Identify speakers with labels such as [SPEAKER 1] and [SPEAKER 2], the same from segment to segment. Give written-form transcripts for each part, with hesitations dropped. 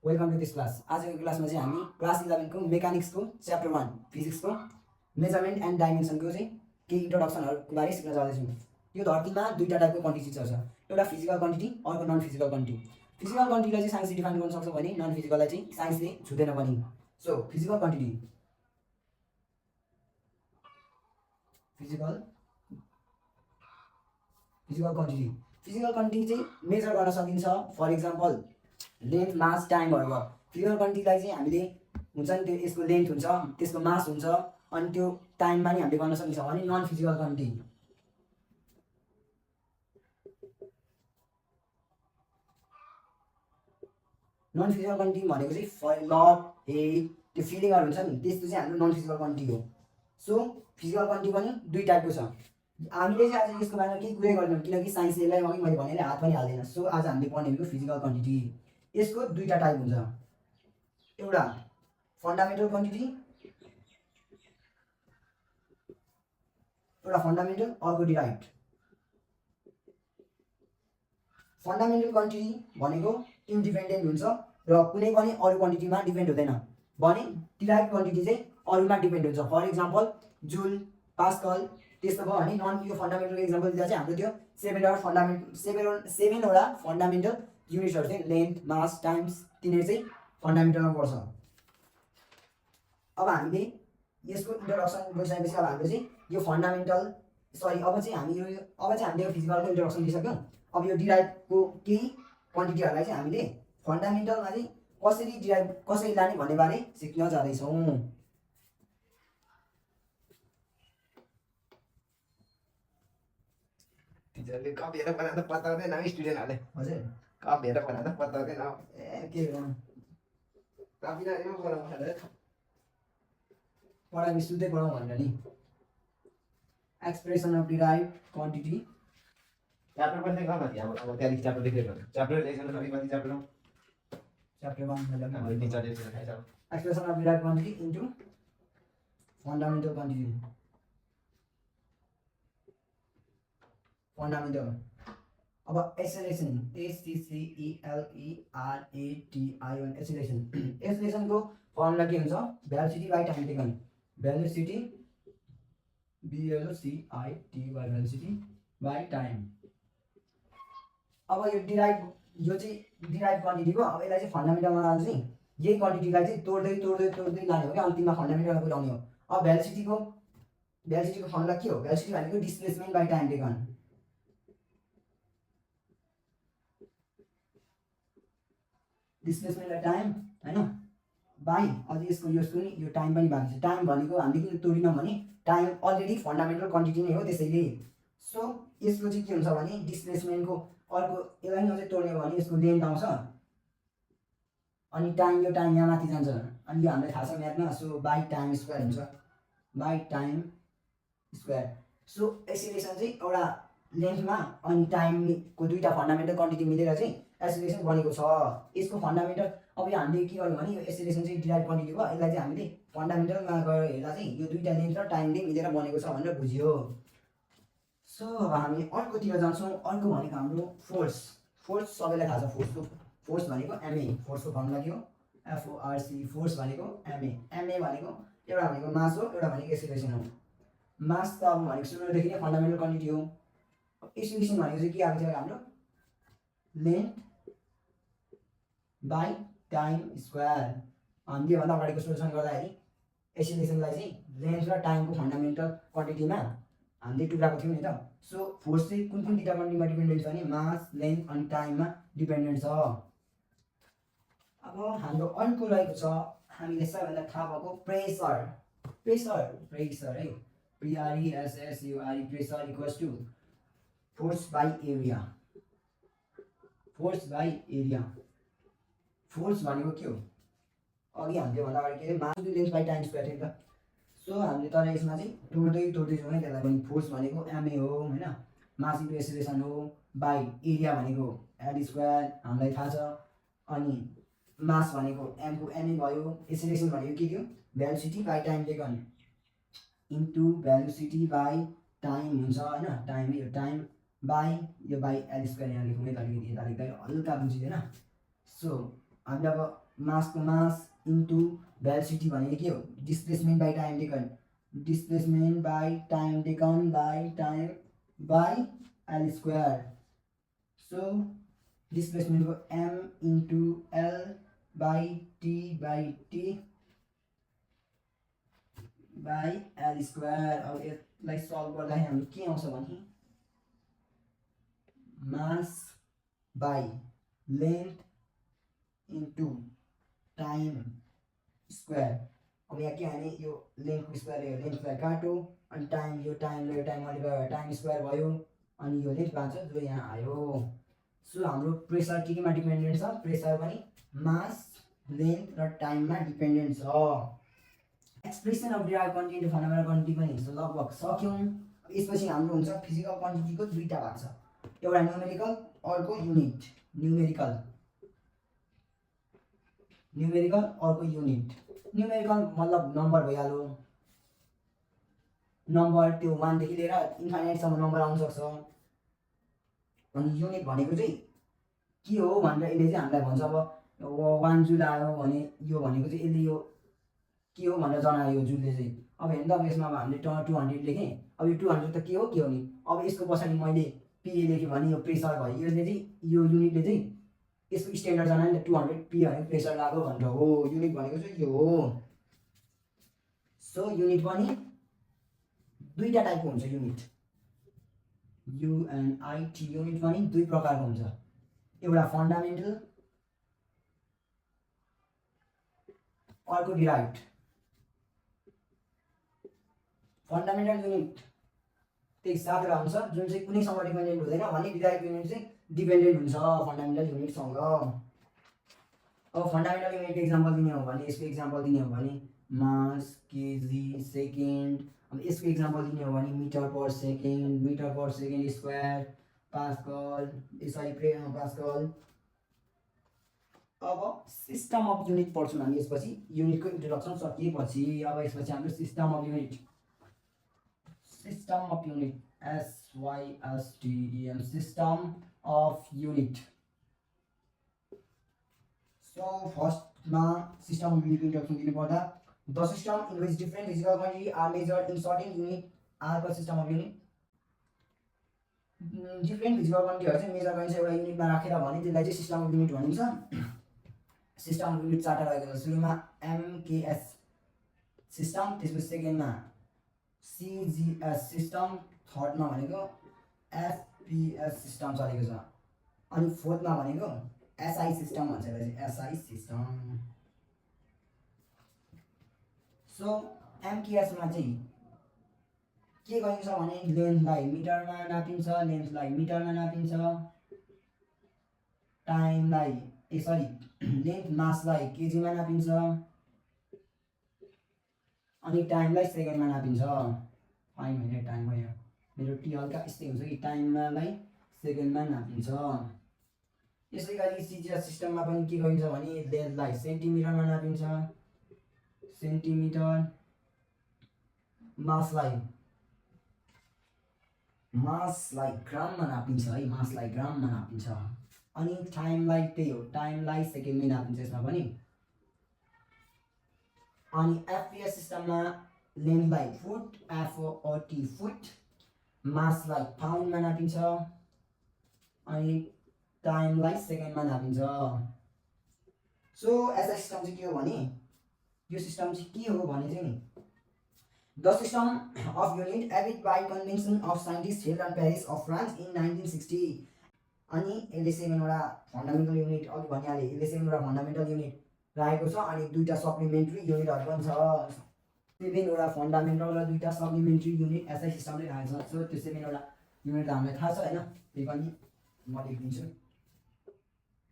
[SPEAKER 1] Welcome to this class. आजको क्लासमा चाहिँ हामी क्लास 11 को मेकानिक्सको च्याप्टर 1 फिजिक्सको मेजरमेन्ट एन्ड डाइमेन्सनको चाहिँ केही इन्ट्रोडक्सनहरूको बारे सिक्न जाँदैछौँ। यो धरतीमा दुईवटा टाइपको क्वान्टिटी छ, एउटा फिजिकल क्वान्टिटी, अर्को नन फिजिकल क्वान्टिटी। फिजिकल क्वान्टिटीलाई चाहिँ साइन्सले डिफाइन गर्न सक्छ भने नन फिजिकललाई चाहिँ साइन्सले छुँदैन पनि। So physical quantity physical quantity चाहिँ मेजर गर्न सकिन्छ। फर इक्जाम्पल लेन्थ, मास, टाइमहरू भयो। फिजिकल क्वान्टिटीलाई चाहिँ हामीले हुन्छ नि त्यो यसको लेन्थ हुन्छ, त्यसको मास हुन्छ, अनि त्यो टाइममा नि हामीले गर्न सकिन्छ भने non physical quantity. Non physical quantity भनेको चाहिँ लभ, हेट, त्यो फिलिङहरू हुन्छ नि, त्यस्तो चाहिँ हाम्रो नन फिजिकल क्वान्टिटी हो। सो फिजिकल क्वान्टिटी पनि दुई टाइपको छ। हामीले चाहिँ आज यसको बारेमा केही कुरै गर्दैनौँ किनकि साइन्सले यसलाई अघि मैले भने हात पनि हाल्दैन। सो आज हामीले पढ्ने भनेको फिजिकल क्वान्टिटी। यसको दुईवटा टाइप हुन्छ, एउटा फन्डामेन्टल क्वान्टिटी, अर्को डिराइभ्ड। फन्डामेन्टल क्वान्टिटी भनेको इन्डिपेन्डेन्ट हुन्छ र कुनै पनि अरू क्वान्टिटीमा डिपेन्ड हुँदैन भने डिराइभ्ड क्वान्टिटी चाहिँ अरूमा डिपेन्ड हुन्छ। फर इक्जाम्पल जुल, पास्कल, त्यस्तो भयो भने नन यो फन्डामेन्टलको इक्जाम्पल दिँदा चाहिँ हाम्रो त्यो सेभेनवटा फन्डामेन्टल युनिट्सहरू चाहिँ लेन्थ, मास, टाइम्स, तिनीहरू चाहिँ फन्डामेन्टलमा पर्छ। अब हामीले यसको इन्ट्रोडक्सन बुझिसकेपछि अब हाम्रो चाहिँ यो फन्डामेन्टल अब चाहिँ हामीले यो फिजिकलको इन्ट्रोडक्सन दिइसक्यौँ। अब यो डिराइभको केही क्वान्टिटीहरूलाई चाहिँ हामीले फन्डामेन्टलमा चाहिँ कसरी लाने भन्ने बारे सिक्न जाँदैछौँ।
[SPEAKER 2] टीचरले कप हेरेर बनाउँदा पत्ताउँदैन स्टुडेन्टहरूले।
[SPEAKER 1] हजुर
[SPEAKER 2] कप हेरेर बनाउँदा पत्ताउँदैन।
[SPEAKER 1] के गर्नु, पढाइ सुत्दै पढाउँ भनेर नि। Expression of derived quantity
[SPEAKER 2] chapter पनि कम थियो अब त्यहाँदेखि च्याप्टर लेखेको च्याप्टर लेखेर कति च्याप्टर हो
[SPEAKER 1] च्याप्टर 1
[SPEAKER 2] हाम्रो टिचरले खाइछ।
[SPEAKER 1] Expression of derived quantity into fundamental quantity. Fundamental अब एक्सेलरेसन, ACCELERATION एक्सेलरेसनको फर्मुला के हुन्छ, velocity by time taken. Velocity velocity by time. अब यो चाहिँ डिराइभ क्वान्टिटीको अब यसलाई चाहिँ फन्डामेन्टलमा लाँदा चाहिँ यही क्वान्टिटीलाई चाहिँ तोड्दै लाने हो क्या, अन्तिममा फन्डामेन्टलमा पुऱ्याउने हो। अब भेलोसिटीको फर्मुला के हो, भेलोसिटी भनेको displacement by time taken. Displacement by time होइन, बाई अझै यसको नि यो टाइम पनि भएको छ। टाइम भनेको हामीले किन तोडिनौँ भने टाइम अलरेडी फन्डामेन्टल क्वान्टिटी नै हो, त्यसैले। सो यसको चाहिँ के हुन्छ भने डिस्प्लेसमेन्टको अर्को यसलाई अझै तोड्ने हो भने यसको लेन्थ आउँछ, अनि टाइम, यो टाइम यहाँ माथि जान्छ, अनि यो हामीलाई थाहा छ म्याथमा। सो बाई टाइम स्क्वायर हुन्छ, by time square. So acceleration चाहिँ एउटा लेन्थमा अनि टाइमको दुईवटा फन्डामेन्टल क्वान्टिटी मिलेर चाहिँ एक्सेलरेसन बनेको छ। यसको फन्डामेन्टल अब यो हामीले के गर्यौँ भने यो एक्सेलरेसन चाहिँ डिराइभ क्वान्टिटी भयो, यसलाई चाहिँ हामीले फन्डामेन्टलमा गएर हेर्दा चाहिँ यो दुईवटा लेन्थ र टाइमले मिलेर बनेको छ भनेर बुझियो। सो अब हामी अर्कोतिर जान्छौँ। अर्को भनेको हाम्रो फोर्स सबैलाई थाहा छ। फोर्स भनेको एमए, फोर्सको फर्मुला के हो, FORC। फोर्स भनेको एमए भनेको एउटा भनेको मास हो, एउटा भनेको एक्सेलरेसन हो। मास त अब भनेको सुरुदेखि नै फन्डामेन्टल क्वान्टिटी हो। एक्सेलरेसन भनेको चाहिँ के आएको थियो हाम्रो, लेन्थ बाई टाइम स्क्वायर। हामीले भन्दा अगाडिको सोल्युसन गर्दाखेरि एक्सेलरेसनलाई चाहिँ लेन्थ र टाइमको फन्डामेन्टल क्वान्टिटीमा हामीले टुक्राएको थियौँ नि त। सो फोर्स चाहिँ कुन दुईवटा क्वान्टिटीमा डिपेन्डेन्ट छ भने मास, लेन्थ अनि टाइममा डिपेन्डेन्ट छ। अब हाम्रो अर्को रहेको छ हामीले सबैभन्दा थाहा भएको प्रेसर है, PRESSURE। Pressure equals to force by area. Force भनेको के हो, अघि हामीले भन्दा अगाडि के अरे mass length by time square थियो नि त। सो हामीले तर यसमा चाहिँ तोड्दै जाउँ है त्यसलाई पनि। फोर्स भनेको एमए हो होइन, मास इन्टु एक्सेलरेसन हो, बाई एरिया भनेको एल स्क्वायर हामीलाई थाहा छ, अनि मास भनेको एमको एमए भयो, एक्सेलरेसन भनेको के थियो, velocity by time taken into velocity by time हुन्छ होइन। यो टाइम बाई यो बाई एल स्क्वायर यहाँ लेखौँ है, अलिकति यता लेख्दा हल्का बुझिँदैन। सो हामीले अब मासको मास इन्टु भेलोसिटी भनेको के हो displacement by time taken displacement by time taken by time by L square so डिस्प्लेसमेन्टको M into L by T by L square अब यसलाई सल्भ गर्दाखेरि हाम्रो के आउँछ भने mass by length into time square अब यहाँ के भने यो लेन्थको स्क्वायर यो लेन्थलाई काट्यो अनि टाइम यो टाइम मल्टिप्लाई टाइम स्क्वायर भयो अनि यो लेन्थ बाँच्यो जो यहाँ आयो सो हाम्रो प्रेसर केमा डिपेन्डेन्ट छ प्रेसर पनि मास लेन्थ र टाइममा डिपेन्डेन्ट छ expression of derive quantity fundamental quantity पनि लगभग सक्यौँ यसपछि हाम्रो हुन्छ फिजिकल क्वान्टिटीको दुईवटा भाग छ एउटा न्युमेरिकल अर्को युनिट न्युमेरिकल अर्को युनिट न्युमेरिकल मतलब नम्बर भइहाल्यो नम्बर त्यो 1 देखि लिएर इन्फाइनाइटसम्म नम्बर आउन सक्छ अनि युनिट भनेको चाहिँ के हो भनेर यसले चाहिँ हामीलाई भन्छ अब 1 जुल आयो भने यो भनेको चाहिँ यसले यो के हो भनेर जनायो यो जुलले चाहिँ अब हेर्नु त अब यसमा अब हामीले 200 लेखेँ अब यो 200 त के हो नि अब यसको पछाडि मैले पिए लेखेँ भने यो प्रेसर भयो यसले चाहिँ यो युनिटले चाहिँ यसको स्ट्यान्डर्ड जनायो नि त 200 पी भनेको प्रेसर लाग्यो भनेर हो युनिट भनेको चाहिँ यो हो सो युनिट पनि दुईवटा टाइपको हुन्छ युनिट युएनआइटी युनिट पनि दुई प्रकारको हुन्छ एउटा फन्डामेन्टल अर्को डिराइभ्ड फन्डामेन्टल युनिट त्यही साथमा हुन्छ जुन चाहिँ कुनैसँग डिपेन्डेन्ट हुँदैन भने डिराइभ्ड युनिट चाहिँ डिपेन्डेन्ट हुन्छ फन्डामेन्टल युनिटसँग अब फन्डामेन्टल युनिटको इक्जाम्पल दिने हो भने यसको इक्जाम्पल दिने हो भने मास केजी सेकेन्ड अब यसको इक्जाम्पल दिने हो भने metre per second square pascal pascal अब सिस्टम अफ युनिट पढ्छौँ हामी यसपछि युनिटको इन्ट्रोडक्सन सकिएपछि अब यसपछि हाम्रो system of unit SYSTEM system of unit so फर्स्टमा सिस्टम अफ युनिटको इन्ट्रोडक्सन दिनुपर्दा the system in which different physical quantity are measured in certain unit or the system of unit different physical क्वान्टिटीहरू चाहिँ measure गरिन्छ एउटा युनिटमा राखेर भने त्यसलाई चाहिँ सिस्टम अफ युनिट भनिन्छ सिस्टम अफ युनिट चारवटा रहेको छ सुरुमा एमकेएस सिस्टम त्यसपछि सेकेन्डमा सिजिएस सिस्टम थर्डमा भनेको एफपिएस सिस्टम चलेको छ अनि फोर्थमा भनेको एसआई सिस्टम भन्छ यसलाई चाहिँ एसआई सिस्टम सो एमकेएसमा चाहिँ के गरिन्छ भने लेन्थलाई मिटरमा नापिन्छ टाइमलाई लेन्थ मासलाई केजीमा नापिन्छ अनि टाइमलाई सेकेन्डमा नापिन्छ 5 मिनट टाइम भयो मेरो टी हल्का यस्तै हुन्छ कि टाइमलाई सेकेन्डमा नापिन्छ यसै गरी सिजिएस सिस्टममा पनि के गरिन्छ भने लेन्थलाई सेन्टिमिटरमा नापिन्छ सेन्टिमिटर मासलाई ग्राममा नापिन्छ है मासलाई ग्राममा नापिन्छ अनि टाइमलाई त्यही हो टाइमलाई सेकेन्डमै नापिन्छ यसमा पनि अनि एफपिएस सिस्टममा लेन्थलाई फुट एफओटी फुट मासलाई पाउन्डमा नापिन्छ अनि टाइमलाई सेकेन्डमा नापिन्छ सो एसआई सिस्टम चाहिँ के हो भने यो सिस्टम चाहिँ के हो भने चाहिँ नि द सिस्टम अफ युनिट एबिट by convention of scientist held and Paris of France in 1960 अनि यसले 7वटा फन्डामेन्टल युनिट अघि भनिहालेँ यसले 7वटा फन्डामेन्टल युनिट राखेको छ अनि 2टा सप्लिमेन्ट्री युनिटहरू पनि छ 7वटा फन्डामेन्टल र 2टा सप्लिमेन्ट्री युनिट एसआई सिस्टमले राखेको छ सो त्यो 7वटा युनिट त हामीलाई थाहा छ होइन त्यही पनि म लेखिदिन्छु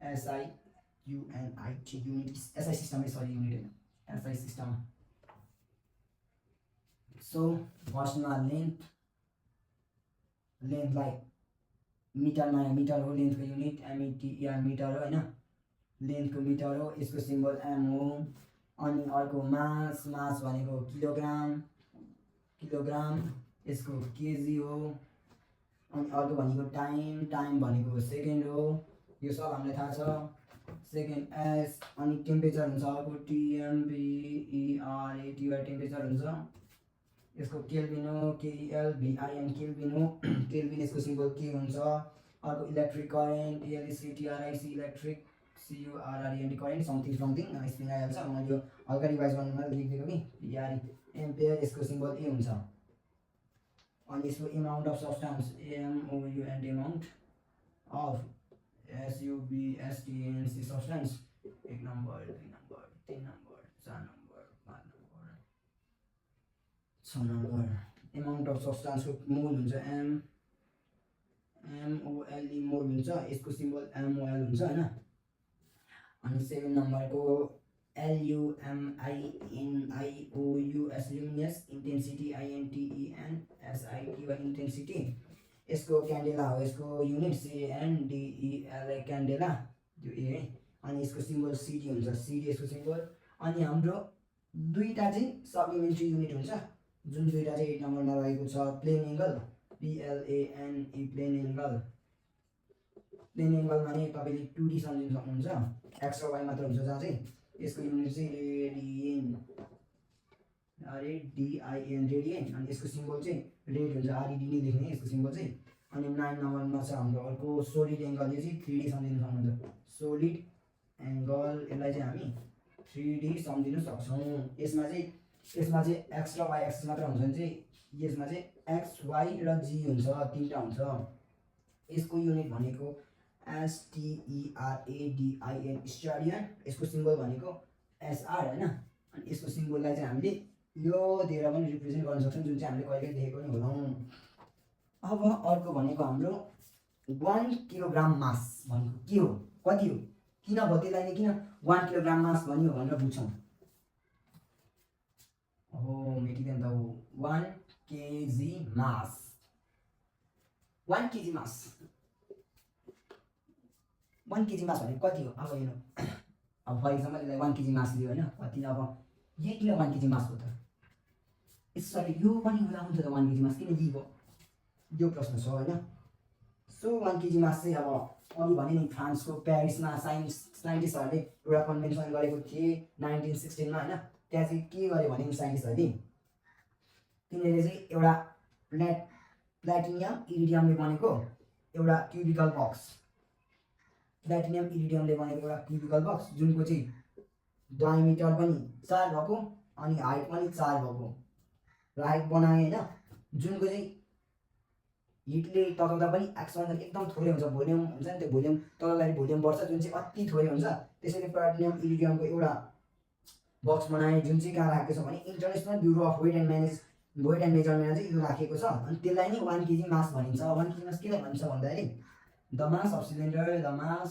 [SPEAKER 1] SI U N I T unit SI system sorry unit होइन एसआई सिस्टम सो फर्स्टमा लेन्थलाई मिटरमा मिटर हो लेन्थको युनिट एमइटिआर मिटर हो होइन लेन्थको मिटर हो यसको सिम्बल एम हो अनि अर्को मास भनेको किलोग्राम यसको केजी हो अनि अर्को भनेको टाइम भनेको सेकेन्ड हो यो सब हामीलाई थाहा छ सेकेन्ड एस अनि टेम्परेचर हुन्छ अर्को टिएमबिइआरएटिआर टेम्परेचर हुन्छ यसको केल्भिन हो केइएलभिआइएन केल्भिन हो केल्भिन यसको सिम्बल के हुन्छ अर्को electric current एलइसिटिआरआइसी electric सियुआरआरइएनटी current something something spelling आइहाल्छ मैले यो हल्का रिभाइज गर्नुमा लेखिदिएको कि पिआरई एम्पियर यसको सिम्बल ए हुन्छ अनि यसको amount of substance एएमओयुएनटी amount of एसयुबिएसटिएनसी substance 1 number 2 number 3 number 4 number 5 number 6 number amount of सब्सटेन्सको मोल हुन्छ एमओएलई मोल हुन्छ यसको सिम्बल एमओएल हुन्छ हैन अनि 7 नम्बरको LUMINIOUS luminous intensity INTENSITY intensity यसको क्यान्डेला हो यसको युनिट CANDELA क्यान्डेला त्यो ए है अनि यसको सिम्बल CD हुन्छ CD यसको सिम्बल अनि हाम्रो दुईटा चाहिँ सप्लिमेन्ट्री युनिट हुन्छ जुन दुईटा चाहिँ 8 नम्बरमा रहेको छ plane angle PLANE plane angle माने तपाईले 2D सम्झिन सक्नुहुन्छ x र y मात्र हुन्छ जहाँ चाहिँ यसको युनिट चाहिँ रेडियन RADIN रेडियन अनि यसको सिम्बल चाहिँ रेड हुन्छ RED नै लेख्ने यसको सिम्बल चाहिँ अनि 9 नम्बरमा छ हाम्रो अर्को सोलिड एंगल यो चाहिँ 3D सम्झिन सक्नुहुन्छ सोलिड एंगल यसलाई चाहिँ हामी 3D सम्झिन सक्छौं यसमा चाहिँ x र y एक्सिस मात्र हुन्छ भने चाहिँ यसमा चाहिँ x y र g हुन्छ तीनटा हुन्छ यसको युनिट भनेको STERADIN स्टेडियन यसको सिम्बल भनेको SR हैन अनि यसको सिम्बललाई चाहिँ हामीले यो दिएर पनि रिप्रेजेन्ट गर्न सक्छौं जुन चाहिँ हामीले कहिले देखेको नि होलौं अब अर्को भनेको हाम्रो 1 किलोग्राम मास भनेको के हो कति हो किन भतेलाई नै किन 1 किलोग्राम मास भनियो भनेर बुझ्छौं हो मेटिदेन त 1 केजी मास 1 केजी मास 1 केजी मास भनेको कति हो अब हेर्नु अब फर एक्जाम्पल यसलाई 1 केजी मास लियो हैन कति अब यही किन 1 केजी मास हो त यसरी यो पनि हुँदा हुन्छ त 1 केजी मास किन लियो यो प्रश्न छ हैन सो 1 केजी मास चाहिँ अब अघि भने नि फ्रान्सको पेरिसमा साइन्टिस्टहरूले एउटा कन्भेन्सन गरेको थिए 1916 मा हैन त्यहाँ चाहिँ के गरे भने साइन्टिस्टहरूले तिनीहरूले चाहिँ एउटा प्लाटिनियम इरिडियमले बनेको एउटा क्युबिकल बक्स जुनको चाहिँ डायमिटर पनि 4 भएको अनि हाइट पनि 4 भएको राइट बनाए हैन जुनको चाहिँ हिटले तताउँदा पनि एक्सपेन्सन एकदम थोरै हुन्छ भोल्युम हुन्छ नि त्यो भोल्युम तललाई भोल्युम बढ्छ जुन चाहिँ अति थोरै हुन्छ त्यसैले प्लाटिनियम इरिडियमको एउटा बक्स बनाए जुन चाहिँ कहाँ राखेको छ भने international bureau of weight and मेजरमेन्टमा चाहिँ यो राखेको छ अनि त्यसलाई नै 1 केजी मास भनिन्छ 1 केजी मास किन भनिन्छ भन्दाखेरि the mass of cylinder the mass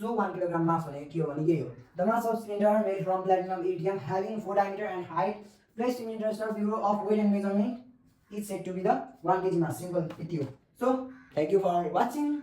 [SPEAKER 1] So 1 kilogram mass भनेको के हो भने यही हो the mass of cylinder made from platinum iridium having 4 diameter and height placed in International Bureau of Weight and Measurement is said to be the 1 kg mass. Simple. So thank you for watching.